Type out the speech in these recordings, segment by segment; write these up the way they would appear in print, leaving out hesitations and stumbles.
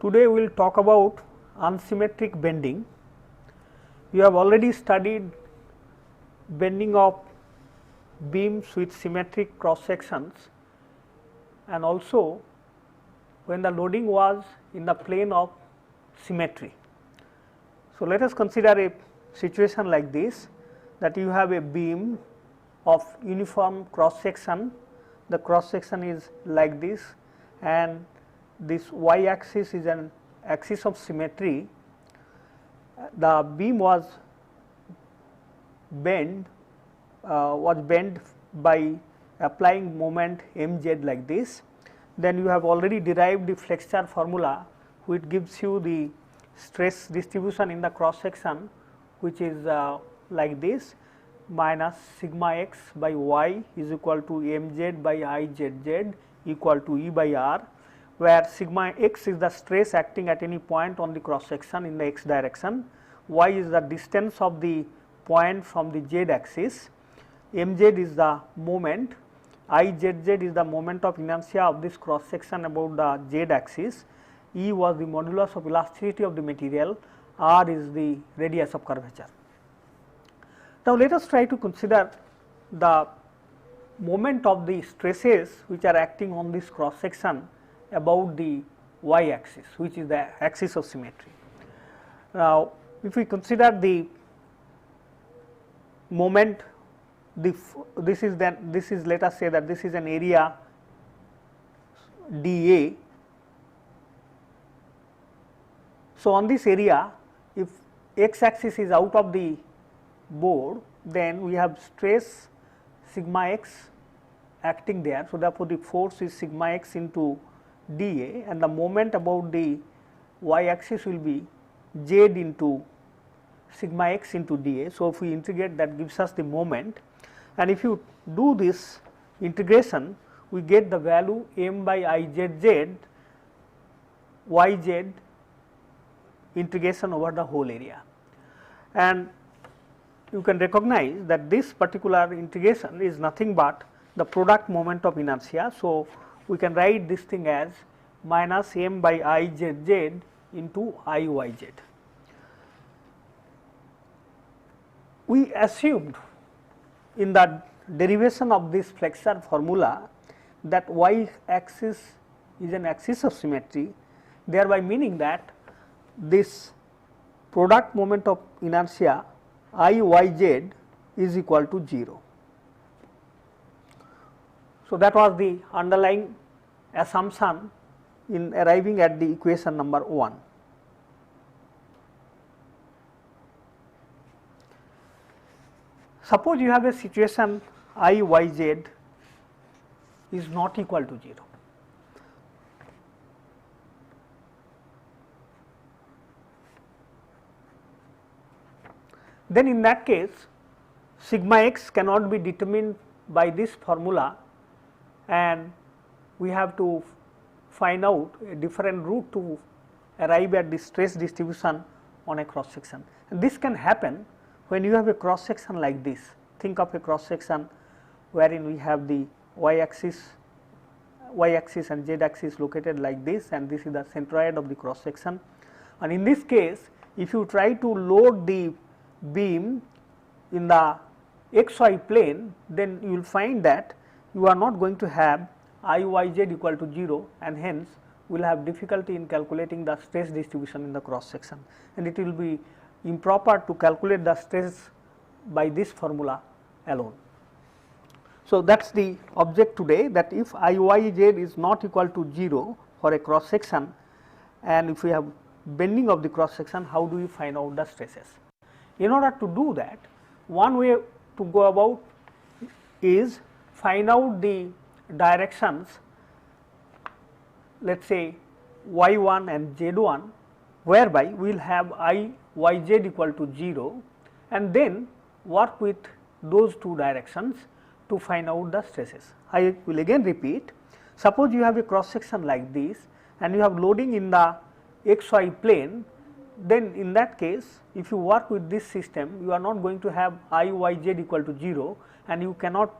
Today we will talk about unsymmetric bending. You have already studied bending of beams with symmetric cross sections and also when the loading was in the plane of symmetry. So, let us consider a situation like this, that you have a beam of uniform cross section, the cross section is like this and this y axis is an axis of symmetry. The beam was bent by applying moment mz like this. Then you have already derived the flexure formula which gives you the stress distribution in the cross section, which is like this, minus sigma x by y is equal to mz by izz equal to E by r, where sigma x is the stress acting at any point on the cross section in the x direction, y is the distance of the point from the z axis, mz is the moment, izz is the moment of inertia of this cross section about the z axis, E was the modulus of elasticity of the material, r is the radius of curvature. Now, let us try to consider the moment of the stresses which are acting on this cross section about the y axis, which is the axis of symmetry. Now, if we consider the moment, this is let us say that this is an area dA. So, on this area, if x axis is out of the board, then we have stress sigma x acting there. So, therefore, the force is sigma x into dA and the moment about the y axis will be z into sigma x into dA. So, if we integrate, that gives us the moment, and if you do this integration, we get the value m by izz yz integration over the whole area. And you can recognize that this particular integration is nothing but the product moment of inertia. So, we can write this thing as minus m by izz into iyz. We assumed in the derivation of this flexure formula that y axis is an axis of symmetry, thereby meaning that this product moment of inertia iyz is equal to 0. So, that was the underlying assumption in arriving at the equation number 1. Suppose you have a situation iyz is not equal to 0. Then in that case, sigma x cannot be determined by this formula and we have to find out a different route to arrive at the stress distribution on a cross section. And this can happen when you have a cross section like this. Think of a cross section wherein we have the y axis and z axis located like this, and this is the centroid of the cross section. And in this case, if you try to load the beam in the xy plane, then you will find that you are not going to have iyz equal to 0, and hence we will have difficulty in calculating the stress distribution in the cross section, and it will be improper to calculate the stress by this formula alone. So, that is the object today, that if iyz is not equal to 0 for a cross section and if we have bending of the cross section, how do we find out the stresses? In order to do that, one way to go about is find out the directions, let us say y1 and z1, whereby we will have iyz equal to 0 and then work with those two directions to find out the stresses. I will again repeat, suppose you have a cross section like this and you have loading in the xy plane, then in that case if you work with this system, you are not going to have iyz equal to 0 and you cannot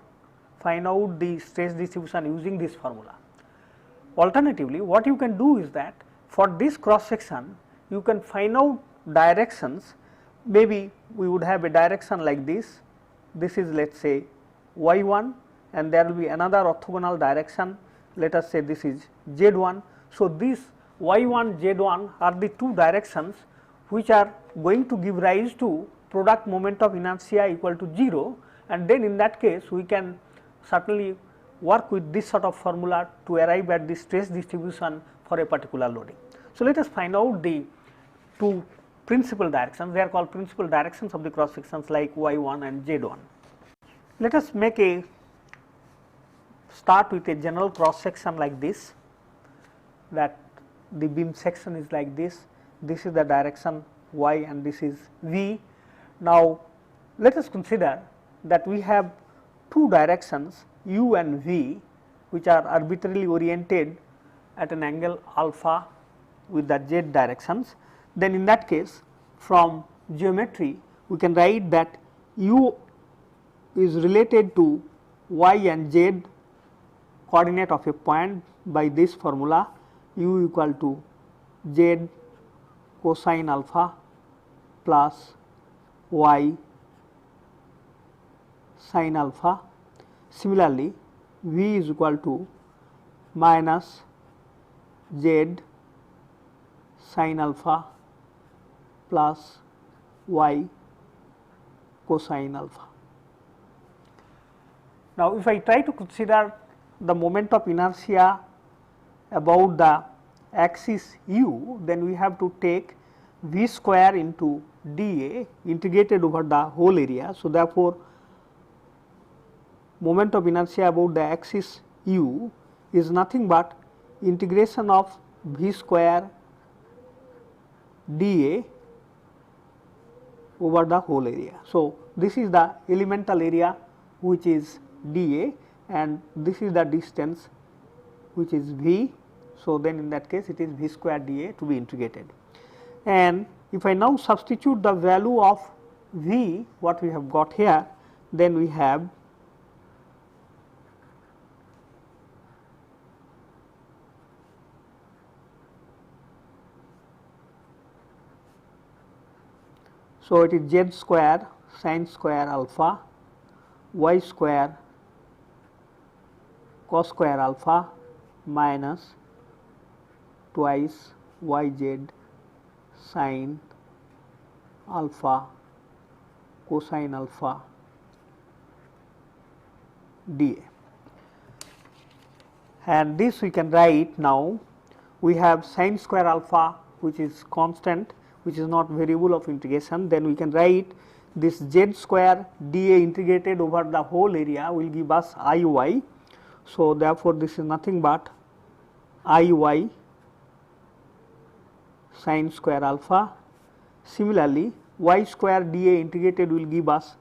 find out the stress distribution using this formula. Alternatively, what you can do is that for this cross section you can find out directions. Maybe we would have a direction like this. This is, let us say, y1, and there will be another orthogonal direction, let us say this is z1. So, this y1 z1 are the two directions which are going to give rise to product moment of inertia equal to 0, and then in that case we can certainly work with this sort of formula to arrive at the stress distribution for a particular loading. So, let us find out the two principal directions. They are called principal directions of the cross sections like y1 and z1. Let us make a start with a general cross section like this, that the beam section is like this. This is the direction y and this is v. Now, let us consider that we have two directions u and v which are arbitrarily oriented at an angle alpha with the z directions. Then in that case, from geometry we can write that u is related to y and z coordinate of a point by this formula, u equal to z cosine alpha plus y sin alpha. Similarly, v is equal to minus z sin alpha plus y cosine alpha. Now, if I try to consider the moment of inertia about the axis u, then we have to take v square into dA integrated over the whole area. So, therefore, moment of inertia about the axis u is nothing but integration of v square dA over the whole area. So, this is the elemental area which is dA, and this is the distance which is v. So, then in that case it is v square dA to be integrated. And if I now substitute the value of v what we have got here, then we have so it is z square sin square alpha y square cos square alpha minus twice yz sin alpha cosine alpha dA. And this we can write now. We have sin square alpha which is constant, which is not variable of integration. Then we can write this z square dA integrated over the whole area will give us Iy. So, therefore, this is nothing but Iy sin square alpha. Similarly, y square dA integrated will give us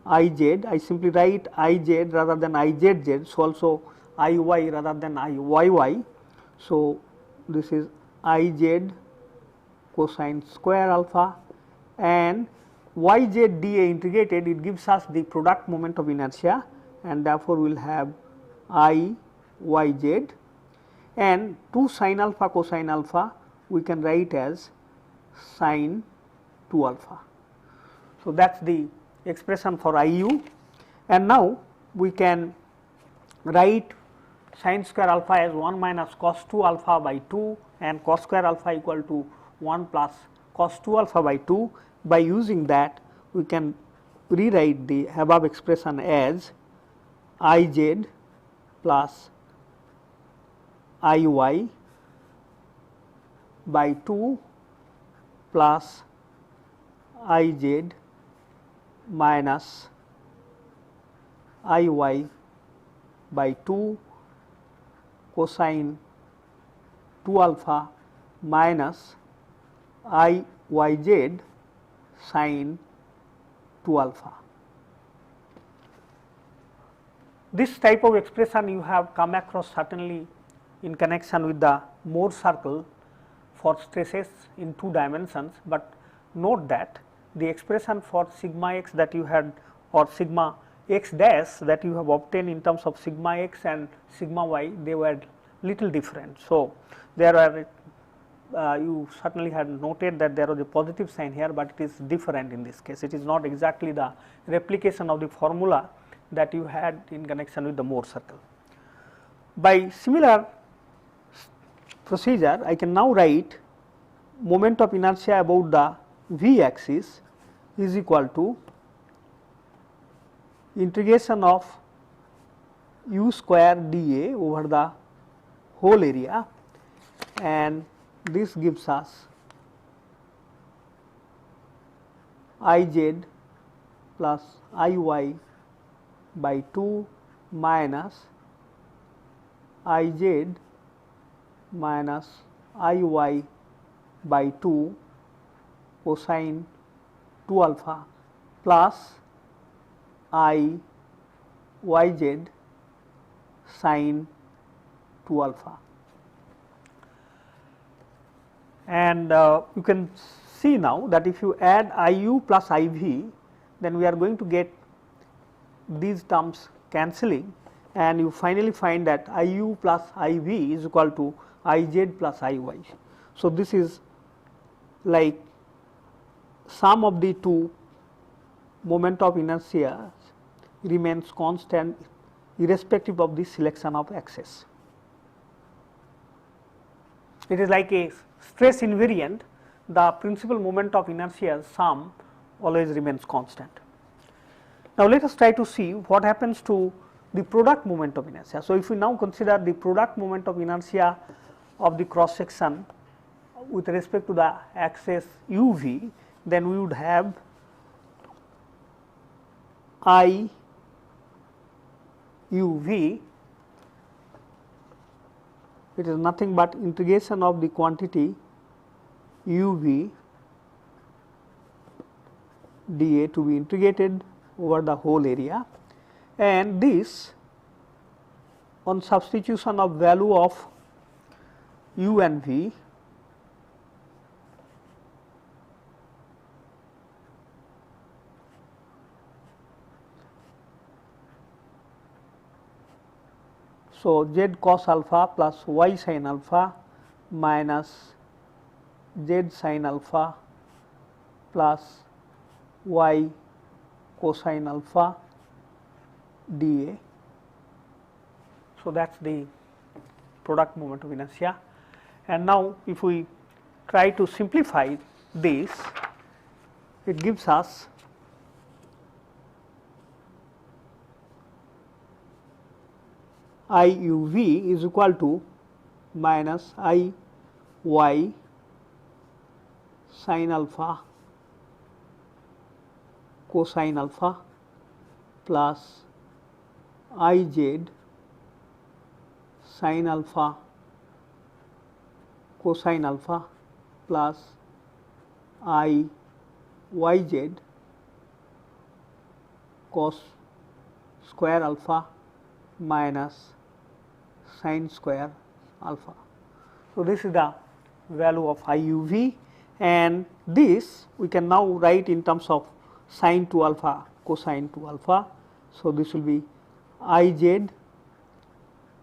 Iz. I simply write Iz rather than Izz, so also Iy rather than Iyy. So, this is Iz cosine square alpha, and yz dA integrated, it gives us the product moment of inertia, and therefore, we will have Iyz, and 2 sin alpha cosine alpha we can write as sin 2 alpha. So, that is the expression for Iu, and now we can write sin square alpha as 1 minus cos 2 alpha by 2 and cos square alpha equal to 1 plus cos 2 alpha by 2. By using that, we can rewrite the above expression as Iz plus Iy by 2 plus Iz minus Iy by 2 cosine 2 alpha minus Iyz sin 2 alpha. This type of expression you have come across certainly in connection with the Mohr circle for stresses in 2 dimensions, but note that the expression for sigma x that you had, or sigma x dash that you have obtained in terms of sigma x and sigma y, they were little different. So, there are you certainly had noted that there was a positive sign here, but it is different in this case. It is not exactly the replication of the formula that you had in connection with the Mohr circle. By similar procedure, I can now write moment of inertia about the v axis is equal to integration of u square dA over the whole area, and this gives us Iz plus Iy by 2 minus Iz minus Iy by 2 cosine 2 alpha plus Iyz sine 2 alpha. And you can see now that if you add Iu plus Iv, then we are going to get these terms cancelling, and you finally find that Iu plus Iv is equal to Iz plus Iy. So, this is like sum of the two moment of inertia remains constant irrespective of the selection of axis. It is like a stress invariant, the principal moment of inertia sum always remains constant. Now, let us try to see what happens to the product moment of inertia. So, if we now consider the product moment of inertia of the cross section with respect to the axis uv, then we would have I uv, it is nothing but integration of the quantity uv dA to be integrated over the whole area, and this on substitution of value of u and v, so z cos alpha plus y sin alpha minus z sin alpha plus y cosine alpha dA. So, that is the product moment of inertia. And now, if we try to simplify this, it gives us Iuv is equal to minus Iy sin alpha cosine alpha plus Iz sin alpha cosine alpha plus Iyz cos square alpha minus sin square alpha. So, this is the value of Iuv, and this we can now write in terms of sin 2 alpha cosine 2 alpha. So, this will be Iz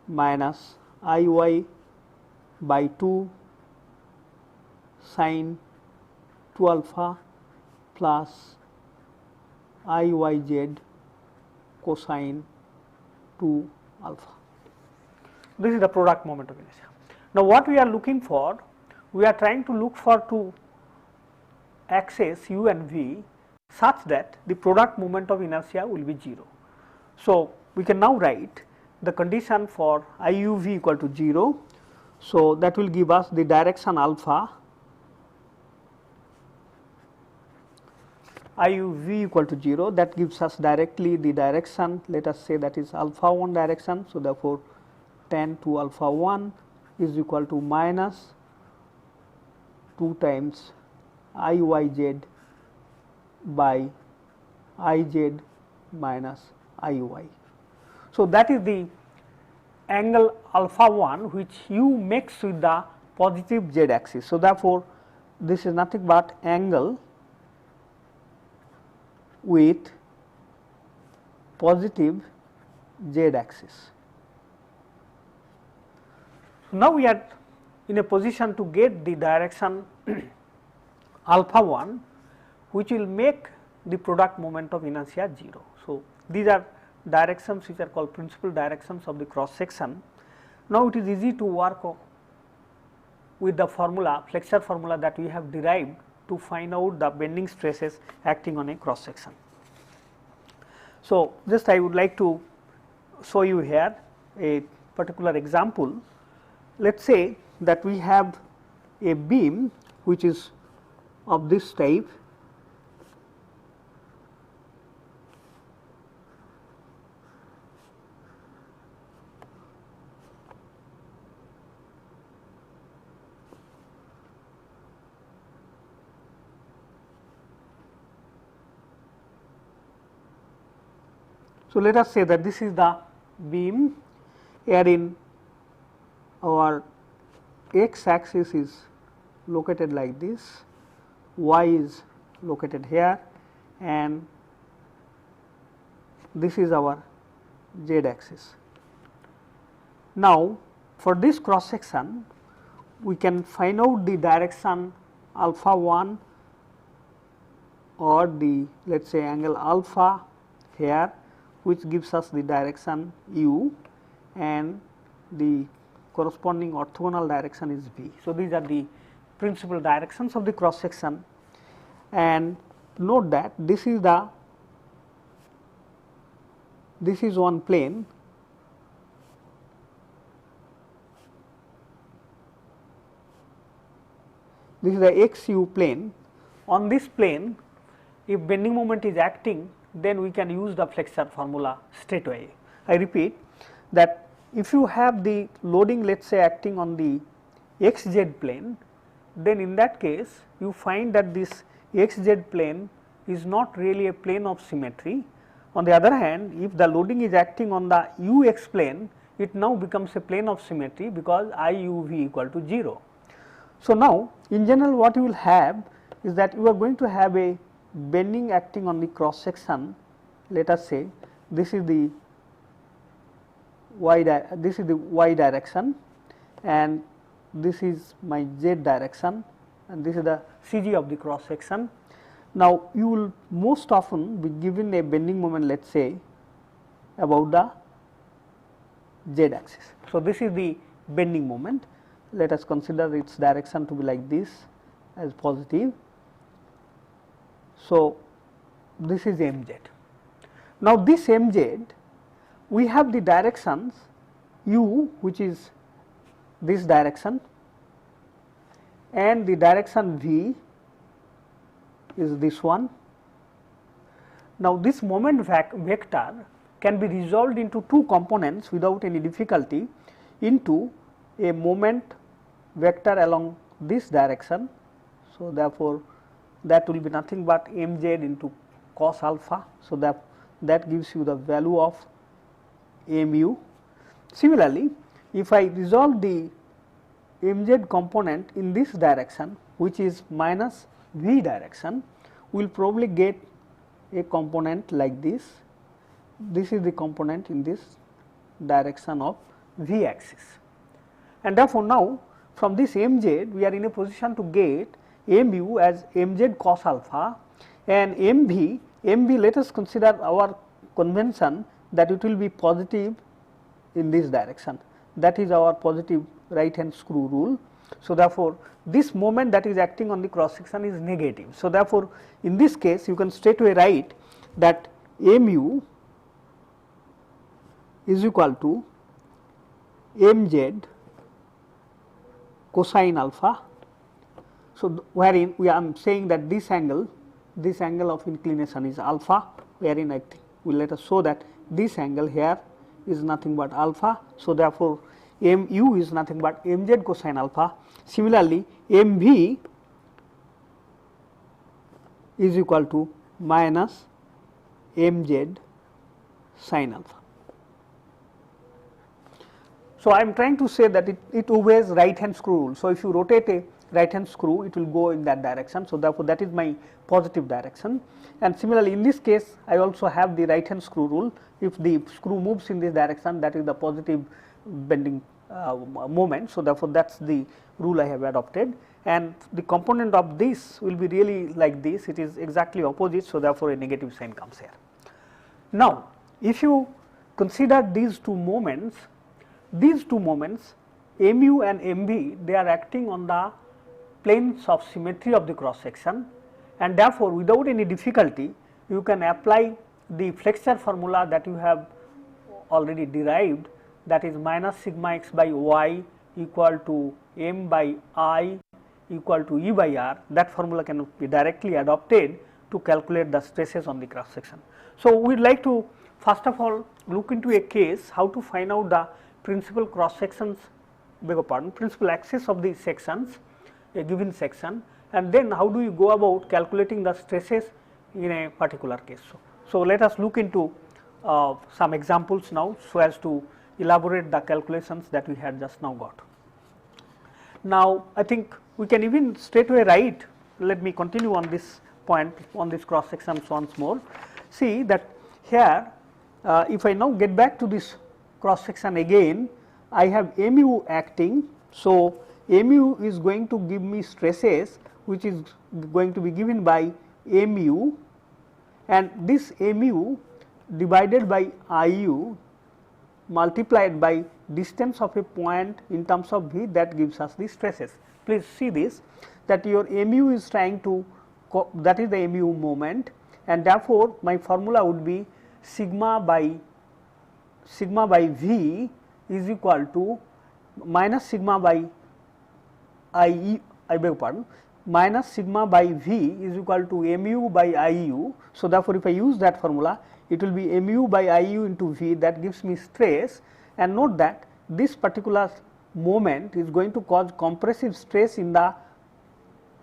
minus Iy by 2 sin 2 alpha plus Iyz cosine 2 alpha. This is the product moment of inertia. Now, what we are looking for? We are trying to look for two axes u and v such that the product moment of inertia will be 0. So, we can now write the condition for Iuv equal to 0. So, that will give us the direction alpha, Iuv equal to 0, that gives us directly the direction, let us say that is alpha 1 direction. So, therefore, tan 2 alpha 1 is equal to minus 2 times Iyz by Iz minus Iy. So, that is the angle alpha 1 which u makes with the positive z axis. So, therefore, this is nothing but angle with positive z axis. So, now we are in a position to get the direction alpha 1, which will make the product moment of inertia 0. So, these are directions which are called principal directions of the cross section. Now, it is easy to work with the formula, flexure formula that we have derived to find out the bending stresses acting on a cross section. So, just I would like to show you here a particular example. Let us say that we have a beam which is of this type, so let us say that this is the beam wherein our x axis is located like this, y is located here, and this is our z axis. Now, for this cross section we can find out the direction alpha 1 or the, let us say, angle alpha here, which gives us the direction u, and the corresponding orthogonal direction is v. So, these are the principal directions of the cross section, and note that this is one plane, this is the xu plane. On this plane, if bending moment is acting, then we can use the flexure formula straight away. I repeat that if you have the loading, let us say, acting on the xz plane, then in that case you find that this xz plane is not really a plane of symmetry. On the other hand, if the loading is acting on the ux plane, it now becomes a plane of symmetry because iuv equal to 0. So, now in general what you will have is that you are going to have a bending acting on the cross section. Let us say this is the y direction, and this is my z direction, and this is the CG of the cross section. Now, you will most often be given a bending moment, let us say, about the z axis. So, this is the bending moment. Let us consider its direction to be like this as positive. So, this is mz. Now, this mz, we have the directions u, which is this direction, and the direction v is this one. Now, this moment vector can be resolved into two components without any difficulty into a moment vector along this direction. So, therefore, that will be nothing but mz into cos alpha. So, that gives you the value of mu. Similarly, if I resolve the mz component in this direction, which is minus v direction, we will probably get a component like this. This is the component in this direction of v axis, and therefore, now from this mz we are in a position to get mu as mz cos alpha, and mv let us consider our convention that it will be positive in this direction, that is our positive right hand screw rule. So, therefore, this moment that is acting on the cross section is negative. So, therefore, in this case you can straight away write that mu is equal to mz cosine alpha. So, wherein I am saying that this angle of inclination is alpha, wherein I think let us show that this angle here is nothing but alpha. So, therefore, mu is nothing but mz cosine alpha. Similarly, mv is equal to minus mz sin alpha. So, I am trying to say that it obeys right hand screw rule. So, if you rotate a right hand screw, it will go in that direction. So, therefore, that is my positive direction, and similarly in this case I also have the right hand screw rule. If the screw moves in this direction, that is the positive bending moment. So, therefore, that is the rule I have adopted, and the component of this will be really like this, it is exactly opposite. So, therefore, a negative sign comes here. Now, if you consider these two moments mu and mv, they are acting on the planes of symmetry of the cross section, and therefore, without any difficulty you can apply the flexure formula that you have already derived, that is minus sigma x by y equal to m by I equal to E by R. That formula can be directly adopted to calculate the stresses on the cross section. So, we would like to first of all look into a case how to find out the principal cross sections, principal axis of the sections, a given section, and then how do you go about calculating the stresses in a particular case. So, let us look into some examples now, so as to elaborate the calculations that we had just now got. Now, I think we can even straight away write, let me continue on this point, on this cross sections once more. See that here, if I now get back to this cross section again, I have mu acting. So, mu is going to give me stresses which is going to be given by mu, and this mu divided by IU multiplied by distance of a point in terms of v, that gives us the stresses. Please see this, that your mu is trying to, that is the mu moment, and therefore, my formula would be sigma by v is equal to minus sigma by I beg your pardon, minus sigma by v is equal to mu by IU. So, therefore, if I use that formula, it will be mu by IU into v, that gives me stress, and note that this particular moment is going to cause compressive stress in the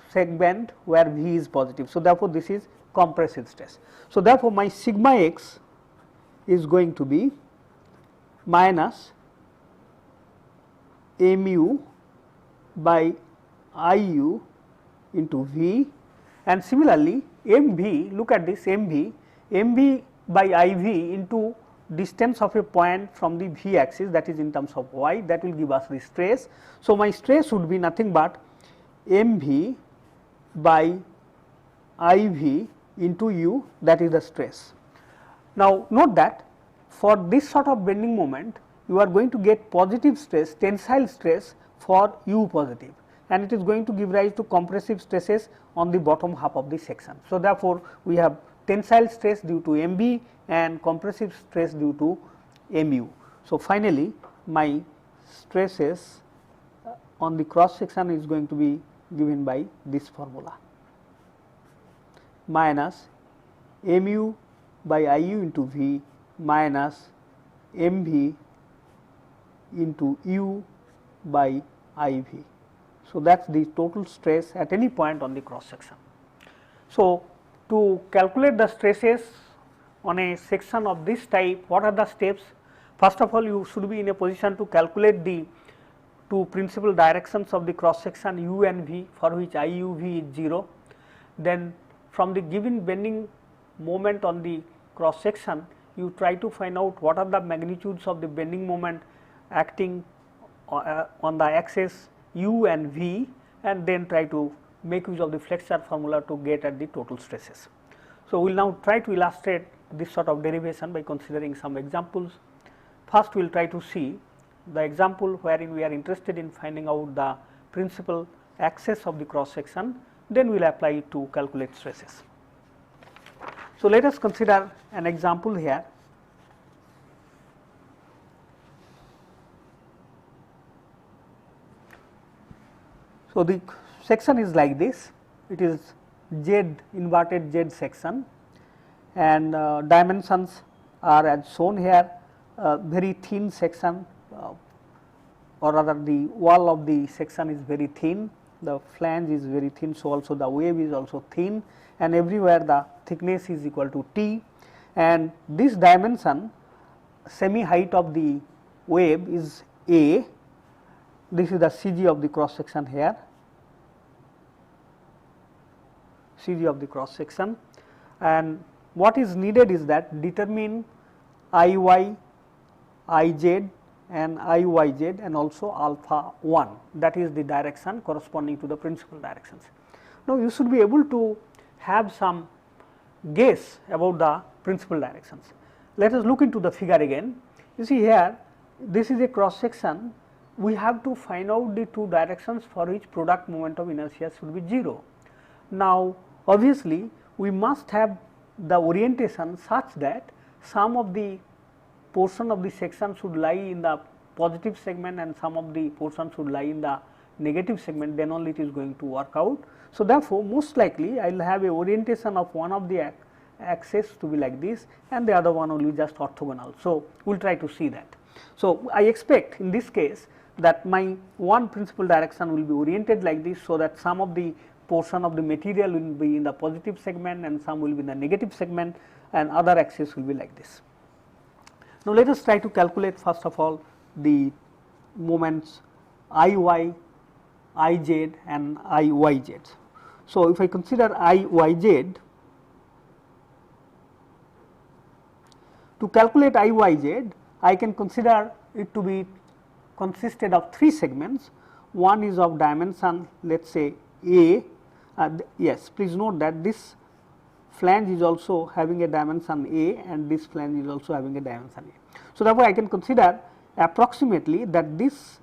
segment where v is positive. So, therefore, this is compressive stress. So, therefore, my sigma x is going to be minus mu by IU into v, and similarly mv, look at this mv by IV into distance of a point from the v axis, that is in terms of y, that will give us the stress. So, my stress would be nothing but mv by IV into u, that is the stress. Now, note that for this sort of bending moment, you are going to get positive stress, tensile stress for u positive, and it is going to give rise to compressive stresses on the bottom half of the section. So, therefore, we have tensile stress due to MB and compressive stress due to MU. So, finally, my stresses on the cross section is going to be given by this formula, minus mu by IU into V minus MV into U by IV. So, that is the total stress at any point on the cross section. So, to calculate the stresses on a section of this type, what are the steps? First of all, you should be in a position to calculate the two principal directions of the cross section u and v, for which IUV is 0. Then from the given bending moment on the cross section, you try to find out what are the magnitudes of the bending moment acting on the axis u and v, and then try to make use of the flexure formula to get at the total stresses. So, we will now try to illustrate this sort of derivation by considering some examples. First, we will try to see the example wherein we are interested in finding out the principal axis of the cross section, then we will apply it to calculate stresses. So, let us consider an example here. So, the section is like this, it is Z inverted Z section, and dimensions are as shown here, very thin section, or rather the wall of the section is very thin, the flange is very thin. So, also the wave is also thin, and everywhere the thickness is equal to T, and this dimension semi height of the wave is A. This is the CG of the cross section here, CG of the cross section, and what is needed is that determine IY, IZ and IYZ and also alpha 1, that is the direction corresponding to the principal directions. Now, you should be able to have some guess about the principal directions. Let us look into the figure again. You see here, this is a cross section. We have to find out the two directions for which product moment of inertia should be 0. Now, obviously, we must have the orientation such that some of the portion of the section should lie in the positive segment and some of the portion should lie in the negative segment, then only it is going to work out. So, therefore, most likely I will have a orientation of one of the axis to be like this and the other one will be just orthogonal. So, we will try to see that. So, I expect in this case that my one principal direction will be oriented like this, so that some of the portion of the material will be in the positive segment and some will be in the negative segment and other axis will be like this. Now, let us try to calculate first of all the moments Iy, Iz and Iyz. So, if I consider Iyz, to calculate Iyz, I can consider it to be consisted of 3 segments. One is of dimension, let us say A. Yes, please note that this flange is also having a dimension A and this flange is also having a dimension A. So, therefore, I can consider approximately that this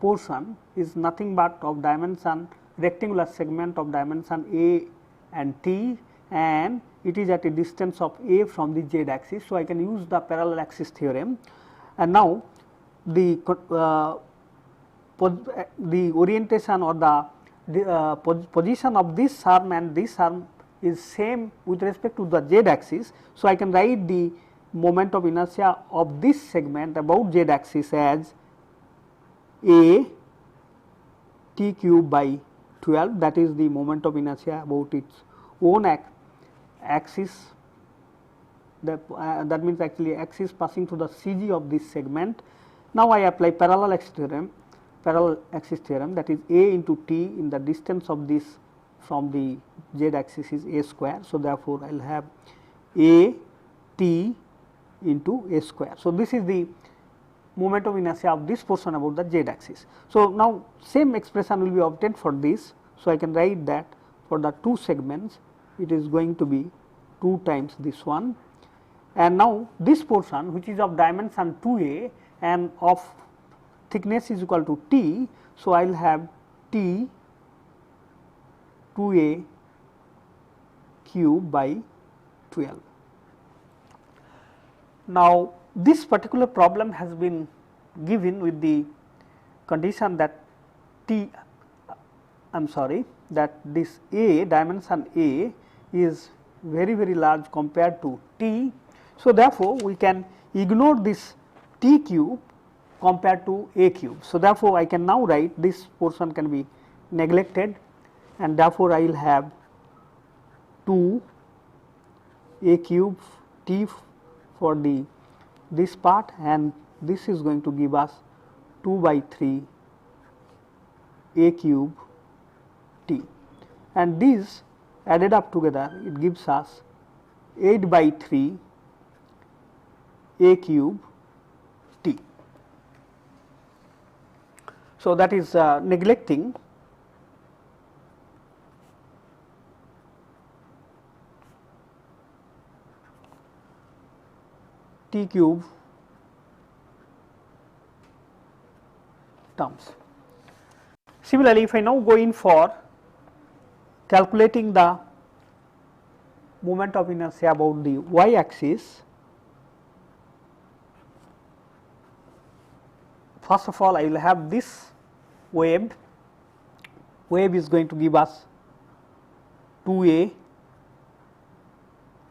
portion is nothing but of dimension rectangular segment of dimension A and T, and it is at a distance of A from the z axis. So, I can use the parallel axis theorem, and now the orientation or the position of this arm and this arm is same with respect to the z axis. So, I can write the moment of inertia of this segment about z axis as A T cube by 12, that is the moment of inertia about its own axis, that means actually axis passing through the CG of this segment. Now, I apply parallel axis theorem, that is A into T in the distance of this from the z axis is A square. So, therefore, I will have A T into A square. So, this is the moment of inertia of this portion about the z axis. So, now same expression will be obtained for this. So, I can write that for the 2 segments it is going to be 2 times this one, and now this portion which is of dimension 2a and of thickness is equal to t. So, I will have t 2a cube by 12. Now, this particular problem has been given with the condition that that this A, dimension A is very large compared to T. So, therefore, we can ignore this T cube compared to A cube. So, therefore, I can now write this portion can be neglected, and therefore, I will have 2 A cube T for this part, and this is going to give us 2 by 3 A cube T, and these added up together it gives us 8 by 3 A cube T. So, that is neglecting T cube terms. Similarly, if I now go in for calculating the moment of inertia about the y axis, first of all I will have this wave is going to give us 2a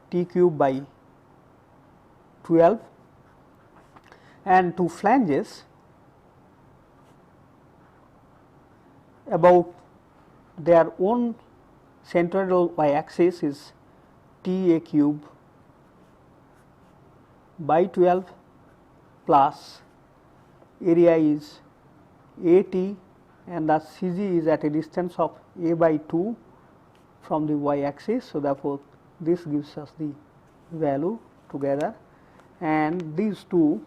t cube by 12, and 2 flanges about their own centroidal y axis is t a cube by 12 plus area is a t, and the C g is at a distance of a by 2 from the y axis. So, therefore, this gives us the value together, and these two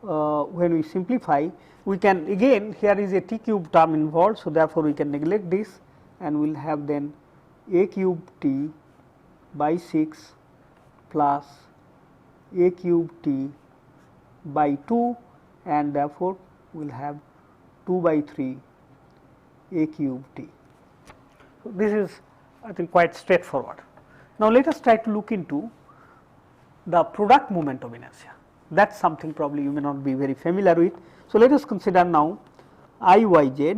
when we simplify, we can again, here is a t cube term involved. So, therefore, we can neglect this and we will have then a cube t by 6 plus a cube t by 2, and therefore, we will have 2 by 3 a cube t. So, this is I think quite straightforward. Now, let us try to look into the product moment of inertia. That is something probably you may not be very familiar with. So, let us consider now I y z.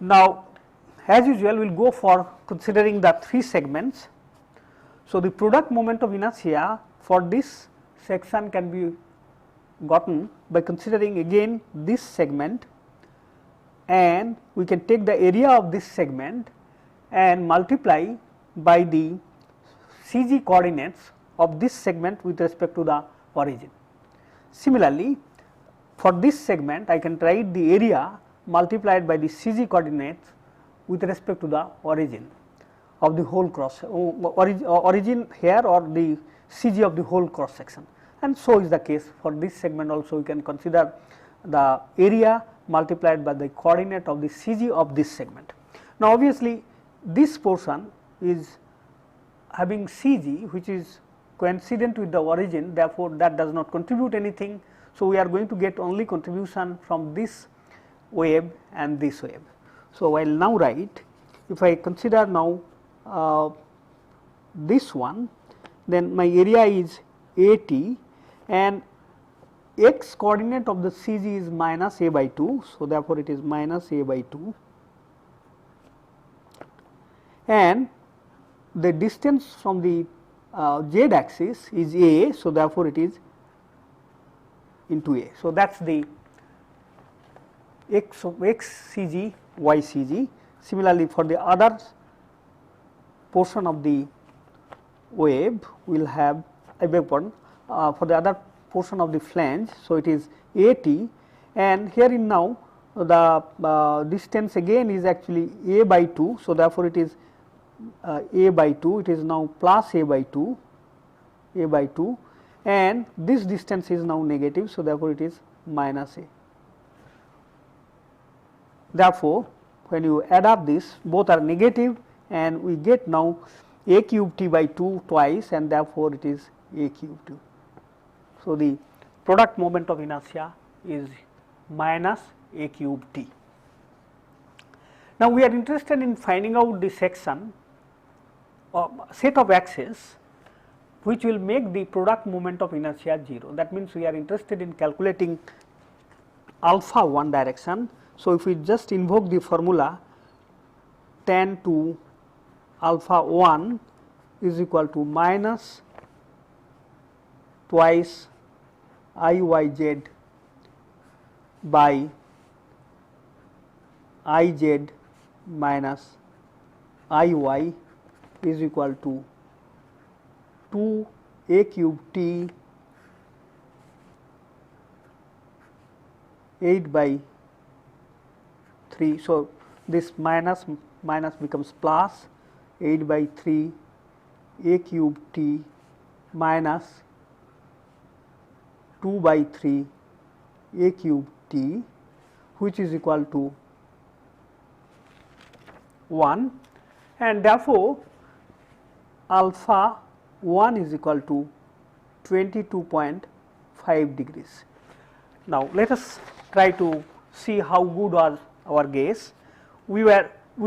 Now, as usual we will go for considering the 3 segments. So, the product moment of inertia for this section can be gotten by considering again this segment, and we can take the area of this segment and multiply by the CG coordinates of this segment with respect to the origin. Similarly, for this segment I can write the area multiplied by the CG coordinates with respect to the origin of the whole cross origin here, or the CG of the whole cross section, and so is the case for this segment also. We can consider the area multiplied by the coordinate of the CG of this segment. Now, obviously, this portion is having CG which is coincident with the origin, therefore, that does not contribute anything. So, we are going to get only contribution from this wave and this wave. So, I will now write, if I consider now this one, then my area is AT, and x coordinate of the CG is minus a by 2. So, therefore, it is minus a by 2, and the distance from the z axis is a. So, therefore, it is into a. So, that is the x CG, y CG. Similarly, for the other portion of the wave, we will have, I beg pardon, for the other portion of the flange. So, it is AT, and herein now the distance again is actually a by 2. So, therefore, it is a by 2, it is now plus a by 2, and this distance is now negative. So, therefore, it is minus a. Therefore, when you add up this, both are negative, and we get now a cube t by 2 twice, and therefore, it is a cube t. So, the product moment of inertia is minus a cube t. Now, we are interested in finding out the section or set of axes which will make the product moment of inertia 0. That means, we are interested in calculating alpha one direction. So, if we just invoke the formula tan to alpha 1 is equal to minus twice I y z by I z minus I y is equal to 2 a cube t 8 by 3. So, this minus becomes plus 8 by 3 a cube t minus 2 by 3 a cube t, which is equal to 1, and therefore, alpha 1 is equal to 22.5 degrees. Now, let us try to see how good was our guess. We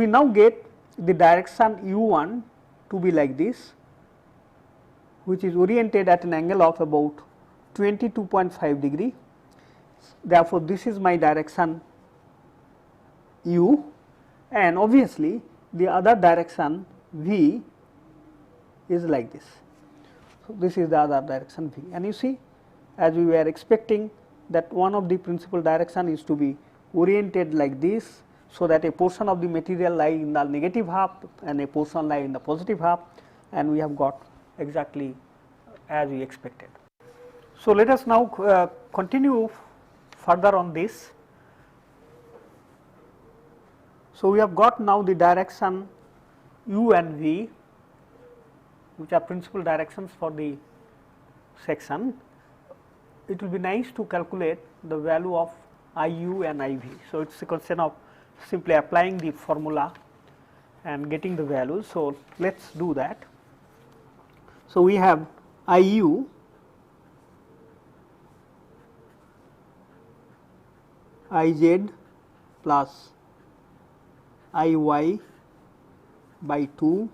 now get the direction u1 to be like this, which is oriented at an angle of about 22.5 degree. Therefore, this is my direction u, and obviously, the other direction v is like this. So, this is the other direction v, and you see, as we were expecting that one of the principal direction is to be oriented like this, so that a portion of the material lie in the negative half and a portion lie in the positive half, and we have got exactly as we expected. So, let us now continue further on this. So, we have got now the direction u and v which are principal directions for the section, it will be nice to calculate the value of IU and IV. So, it is a question of simply applying the formula and getting the values. So, let us do that. So, we have IU IZ plus IY by 2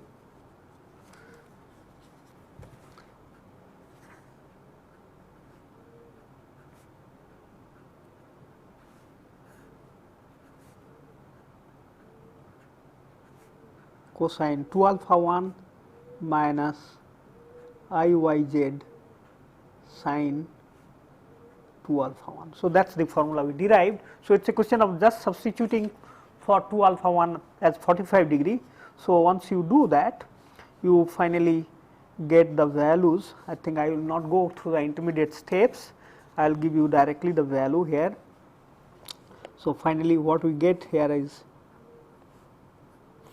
cosine 2 alpha 1 minus IYZ sine 2 alpha 1. So, that is the formula we derived. So, it is a question of just substituting for 2 alpha 1 as 45 degree. So, once you do that, you finally get the values. I think I will not go through the intermediate steps, I will give you directly the value here. So, finally, what we get here is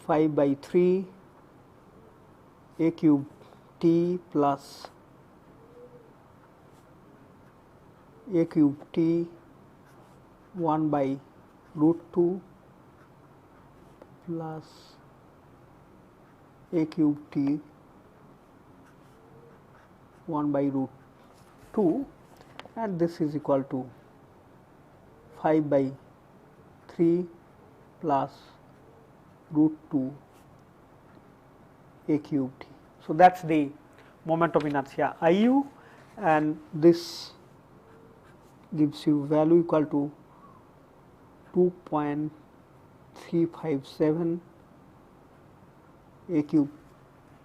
5 by 3 a cube t plus a cube t 1 by root 2 plus a cube t 1 by root 2, and this is equal to 5 by 3 plus root 2 a cube t. So, that is the moment of inertia IU, and this gives you value equal to 2.357 a cube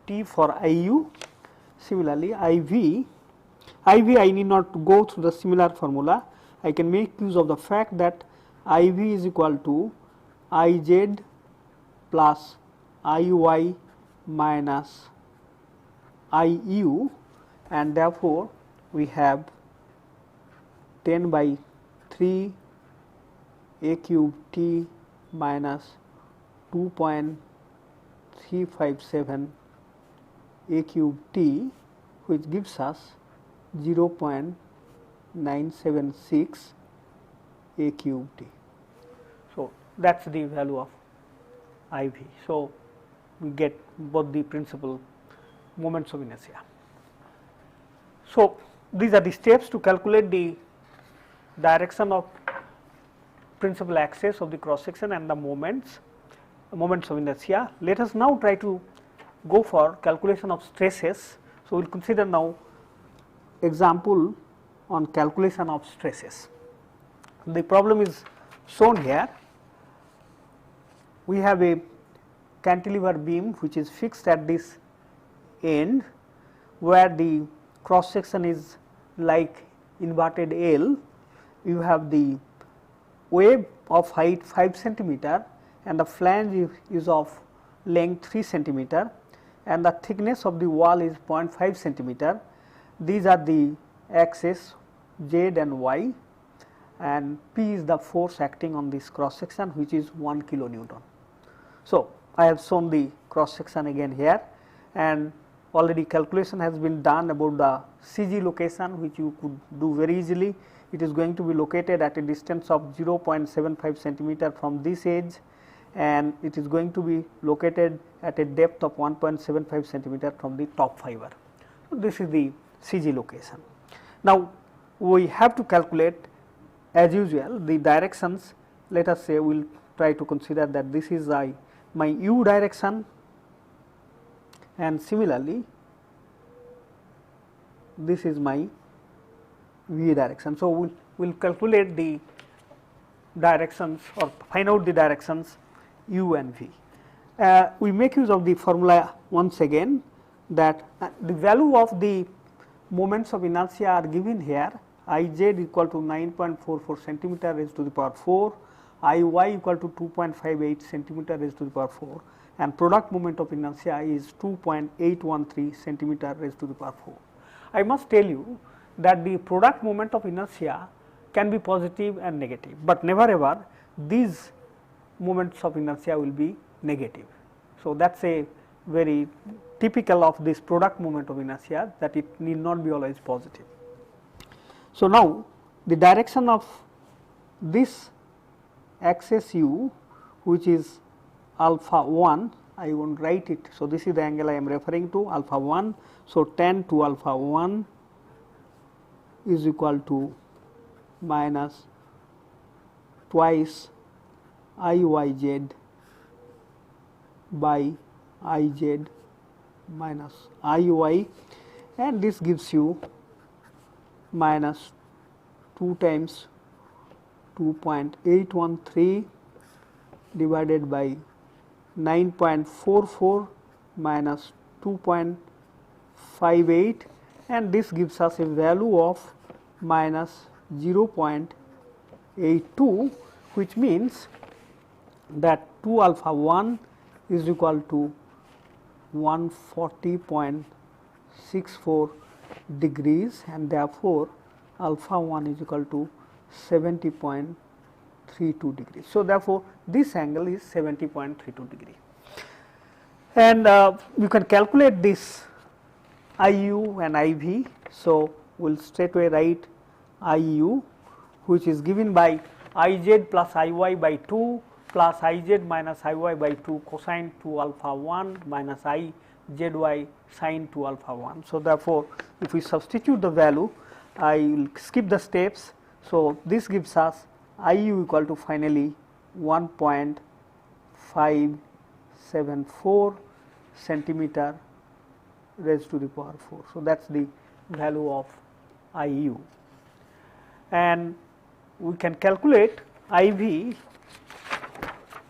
t for IU. Similarly, IV I need not go through the similar formula. I can make use of the fact that IV is equal to IZ plus IY minus IU, and therefore, we have 10 by 3 a cube t minus 2.357 a cube t, which gives us 0.976 a cube t. So, that is the value of IV. So, we get both the principal moments of inertia. So, these are the steps to calculate the direction of principal axis of the cross section and the moments of inertia. Let us now try to go for calculation of stresses. So, we will consider now example on calculation of stresses. The problem is shown here. We have a cantilever beam which is fixed at this end, where the cross section is like inverted L. You have the wave of height 5 centimeter and the flange is of length 3 centimeter, and the thickness of the wall is 0.5 centimeter. These are the axes Z and Y, and P is the force acting on this cross section, which is 1 kilonewton. So, I have shown the cross section again here, and already calculation has been done about the CG location, which you could do very easily. It is going to be located at a distance of 0.75 centimeter from this edge, and it is going to be located at a depth of 1.75 centimeter from the top fiber. So, this is the CG location. Now, we have to calculate as usual the directions. Let us say we will try to consider that this is my U direction, and similarly this is my V direction. So, we will calculate the directions or find out the directions U and V. We make use of the formula once again, that the value of the moments of inertia are given here. Iz equal to 9.44 centimeter raised to the power 4, Iy equal to 2.58 centimeter raised to the power 4, and product moment of inertia is 2.813 centimeter raised to the power 4. I must tell you that the product moment of inertia can be positive and negative, but never ever these moments of inertia will be negative. So, that is a very typical of this product moment of inertia, that it need not be always positive. So, now the direction of this axis u, which is alpha 1, I won't write it. So, this is the angle I am referring to, alpha 1. So, tan to alpha 1 is equal to minus twice IYZ by IZ minus IY, and this gives you minus 2 times 2.813 divided by 9.44 minus 2.58, and this gives us a value of minus 0.82, which means that 2 alpha 1 is equal to 140.64 degrees, and therefore, alpha 1 is equal to 70.32 degrees. So, therefore, this angle is 70.32 degree, and you can calculate this IU and IV. So, we will straightway write IU, which is given by IZ plus IY by 2 plus IZ minus IY by 2 cosine 2 alpha 1 minus IZY sine 2 alpha 1. So, therefore, if we substitute the value, I will skip the steps. So, this gives us IU equal to finally 1.574 centimeter raised to the power 4. So, that is the value of IU, and we can calculate IV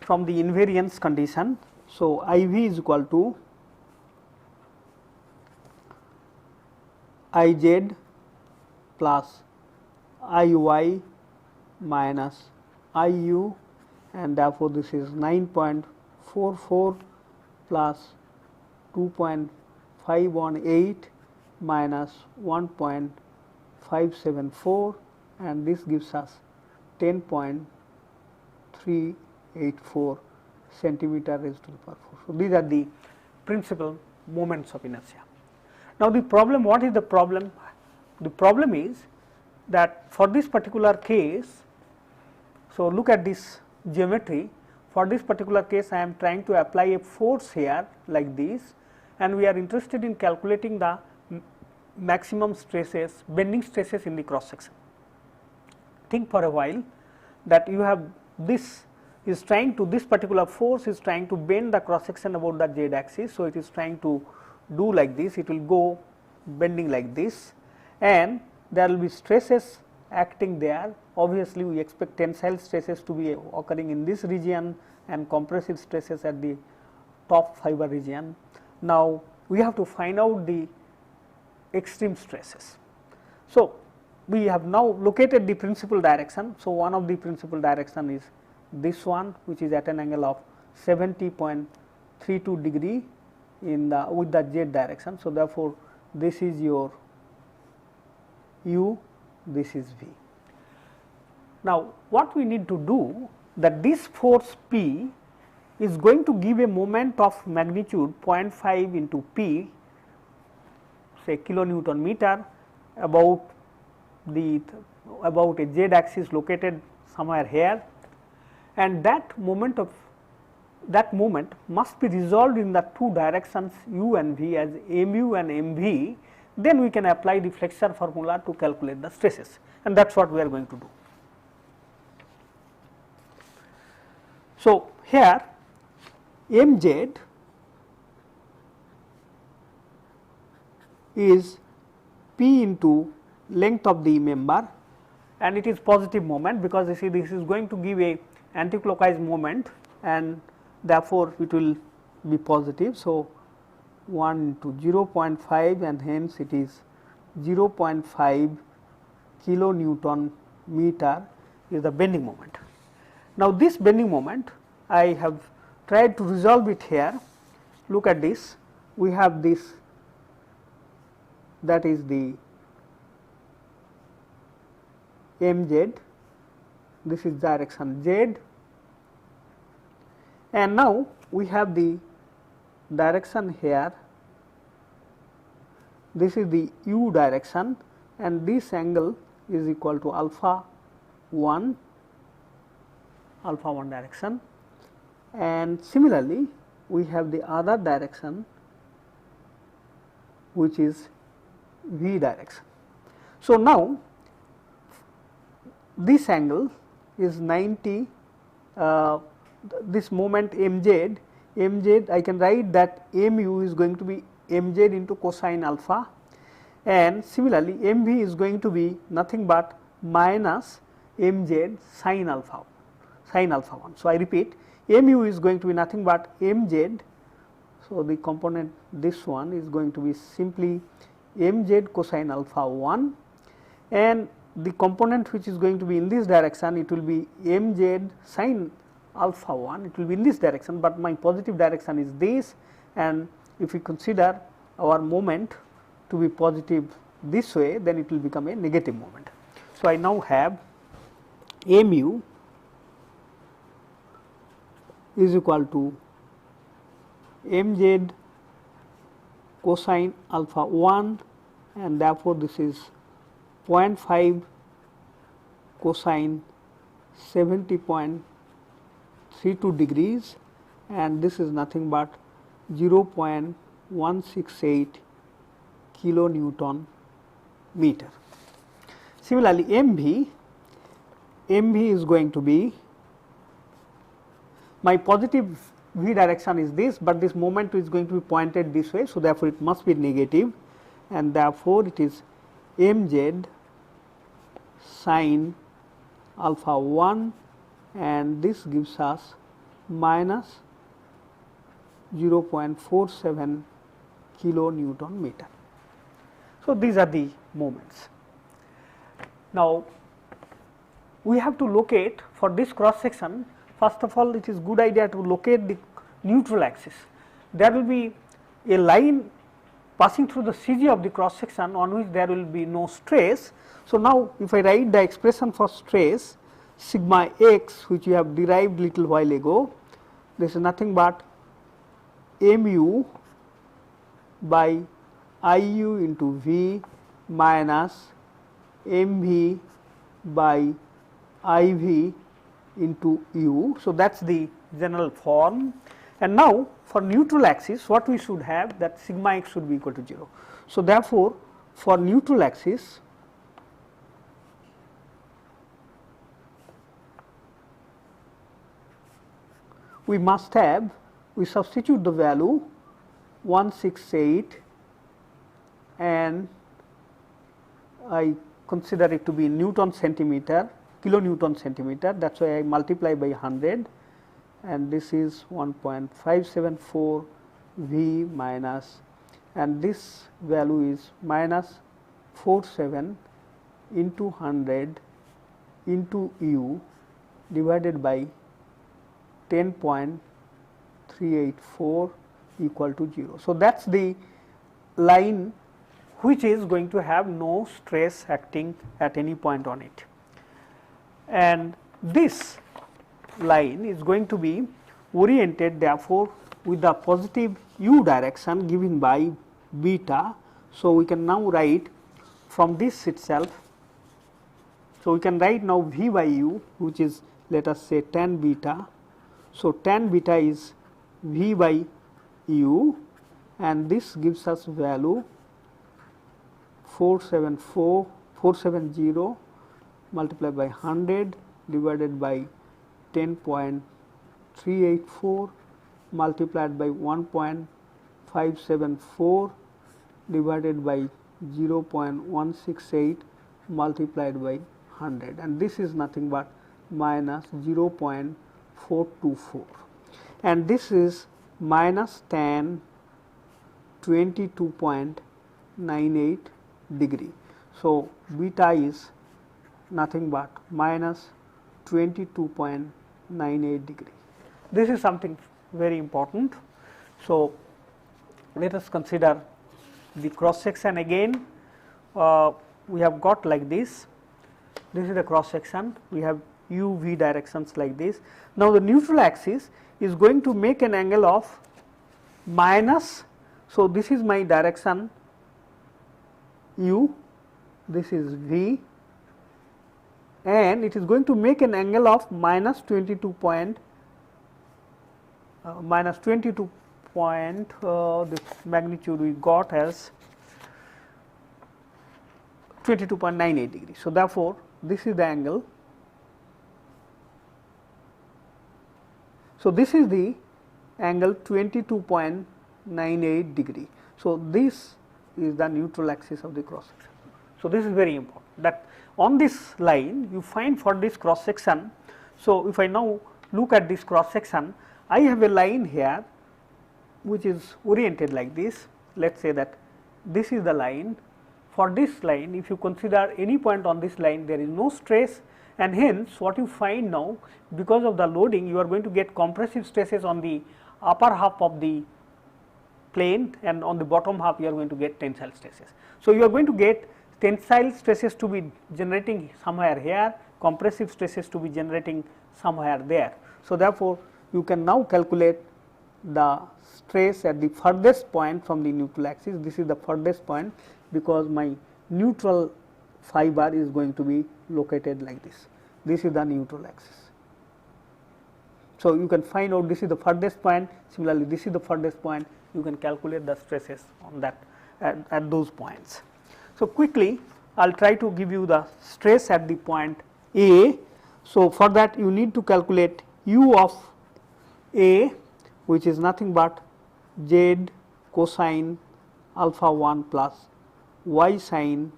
from the invariance condition. So, IV is equal to IZ plus IY minus IU, and therefore, this is 9.44 plus 2.518 minus 1.574, and this gives us 10.384 centimeter raised to the power 4. So, these are the principal moments of inertia. Now, the problem, what is the problem? The problem is that for this particular case, so look at this geometry. For this particular case, I am trying to apply a force here like this, and we are interested in calculating the maximum stresses, bending stresses in the cross section. Think for a while that you have this is trying to, this particular force is trying to bend the cross section about the z axis. So, it is trying to do like this, it will go bending like this, and there will be stresses acting there. Obviously, we expect tensile stresses to be occurring in this region and compressive stresses at the top fiber region. Now, we have to find out the extreme stresses. So, we have now located the principal direction. So, one of the principal direction is this one, which is at an angle of 70.32 degree in the with the z direction. So, therefore, this is your u, this is v. Now, what we need to do, that this force P is going to give a moment of magnitude 0.5 into P, say kilonewton meter, about a z axis located somewhere here, and that moment must be resolved in the two directions u and v as mu and mv. Then we can apply the flexure formula to calculate the stresses, and that is what we are going to do. So, here mz is P into length of the member, and it is positive moment, because you see this is going to give a anticlockwise moment, and therefore, it will be positive. So, 1 into 0.5, and hence it is 0.5 kilonewton meter is the bending moment. Now, this bending moment I have tried to resolve it here. Look at this, we have this, that is the mz, this is direction z, and now we have the direction here this is the u direction, and this angle is equal to alpha 1 direction, and similarly we have the other direction which is v direction. So, now this angle is 90, this moment mz, I can write that mu is going to be mz into cosine alpha, and similarly mv is going to be nothing but minus mz sin alpha 1. So, I repeat, mu is going to be nothing but mz. So, the component this one is going to be simply mz cosine alpha 1, and the component which is going to be in this direction, it will be mz sin alpha 1, it will be in this direction, but my positive direction is this, and if we consider our moment to be positive this way, then it will become a negative moment. So, I now have mu is equal to mz cosine alpha 1, and therefore, this is 0.5 cosine 70.32 degrees, and this is nothing but 0.168 kilonewton meter. Similarly, mv is going to be, my positive v direction is this, but this moment is going to be pointed this way. So, therefore, it must be negative, and therefore, it is mz sin alpha 1, and this gives us minus 0.47 kilonewton meter. So, these are the moments. Now, we have to locate for this cross section. First of all, it is good idea to locate the neutral axis. There will be a line passing through the CG of the cross section on which there will be no stress. So, now if I write the expression for stress sigma x, which we have derived little while ago, this is nothing but mu by Iu into V minus mv by Iv into u. So, that is the general form. And now, for neutral axis, what we should have, that sigma x should be equal to 0. So, therefore, for neutral axis, we must have, we substitute the value 168, and I consider it to be Newton centimeter, kilonewton centimeter, that is why I multiply by 100, and this is 1.574 V minus, and this value is minus 47 into 100 into u divided by 10.384 equal to 0. So, that is the line which is going to have no stress acting at any point on it, and this line is going to be oriented therefore with the positive u direction given by beta. So, we can now write from this itself. So, we can write now V by u, which is, let us say, tan beta. So, tan beta is V by u, and this gives us value 470 multiplied by 100 divided by 10.384 multiplied by 1.574 divided by 0.168 multiplied by 100, and this is nothing but minus 0.424, and this is minus tan 22.98 degree. So, beta is nothing but minus 22.98 degree. This is something very important. So, let us consider the cross section again. We have got like this. This is the cross section. We have u v directions like this. Now, the neutral axis is going to make an angle of minus. So, this is my direction u, this is v, and it is going to make an angle of minus 22 point, this magnitude we got as 22.98 degrees. So, therefore, this is the angle. So, this is the angle 22.98 degree. So, this is the neutral axis of the cross section. So, this is very important that on this line you find for this cross section. So, if I now look at this cross section, I have a line here which is oriented like this. Let us say that this is the line. For this line, if you consider any point on this line, there is no stress, and hence what you find now, because of the loading, you are going to get compressive stresses on the upper half of the plane, and on the bottom half you are going to get tensile stresses. So, you are going to get tensile stresses to be generating somewhere here, compressive stresses to be generating somewhere there. So, therefore, you can now calculate the stress at the furthest point from the neutral axis. This is the furthest point, because my neutral phi bar is going to be located like this. This is the neutral axis. So, you can find out this is the furthest point, similarly this is the furthest point, you can calculate the stresses on that at those points. So, quickly I will try to give you the stress at the point A. So, for that you need to calculate u of A, which is nothing but z cosine alpha 1 plus y sine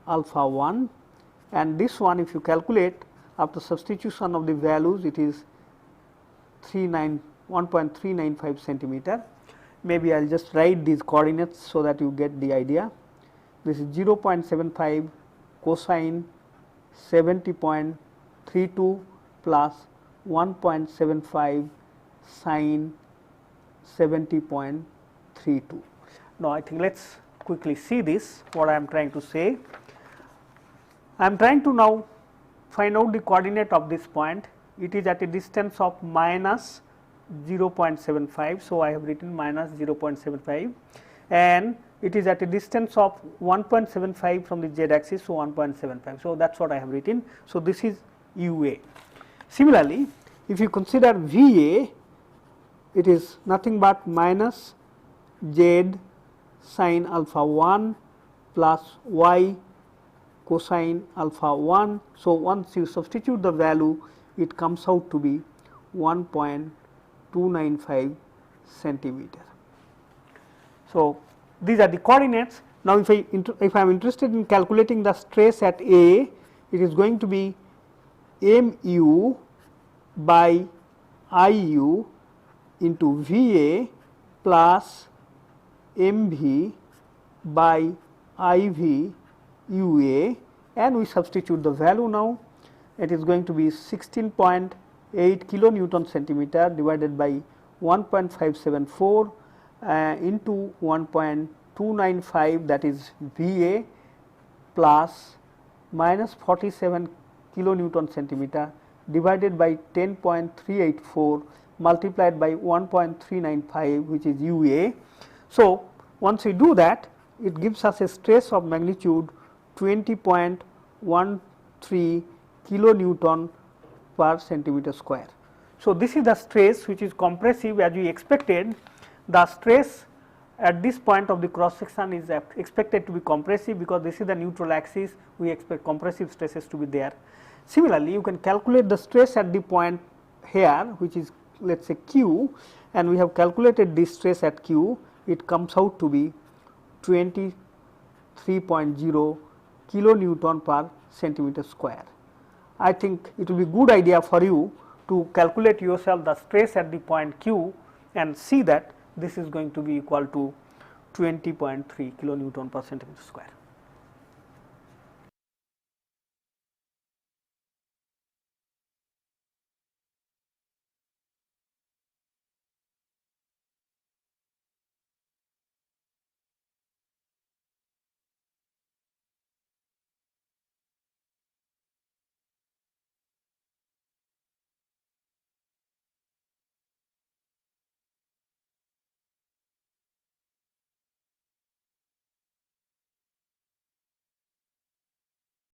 alpha 1, and this one if you calculate after substitution of the values, it is 1.395 centimeter. Maybe I will just write these coordinates so that you get the idea. This is 0.75 cosine 70.32 plus 1.75 sine 70.32. Now, I think let us quickly see this, what I am trying to say. I am trying to now find out the coordinate of this point. It is at a distance of minus 0.75. So, I have written minus 0.75, and it is at a distance of 1.75 from the z axis. So, 1.75. So, that is what I have written. So, this is UA. Similarly, if you consider VA, it is nothing but minus z sine alpha 1 plus y cosine alpha 1. So, once you substitute the value, it comes out to be 1.295 centimeter. So, these are the coordinates. Now, if I am interested in calculating the stress at A, it is going to be mu by IU into VA plus mv by IV UA, and we substitute the value now. It is going to be 16.8 kilonewton centimeter divided by 1.574 into 1.295, that is VA, plus minus 47 kilonewton centimeter divided by 10.384 multiplied by 1.395, which is UA. So, once we do that, it gives us a stress of magnitude 20.13 kilonewton per centimeter square. So, this is the stress which is compressive as we expected. The stress at this point of the cross section is expected to be compressive, because this is the neutral axis, we expect compressive stresses to be there. Similarly, you can calculate the stress at the point here, which is let us say Q, and we have calculated this stress at Q. It comes out to be 23.0 kilonewton per centimeter square. I think it will be good idea for you to calculate yourself the stress at the point Q and see that this is going to be equal to 20.3 kilonewton per centimeter square.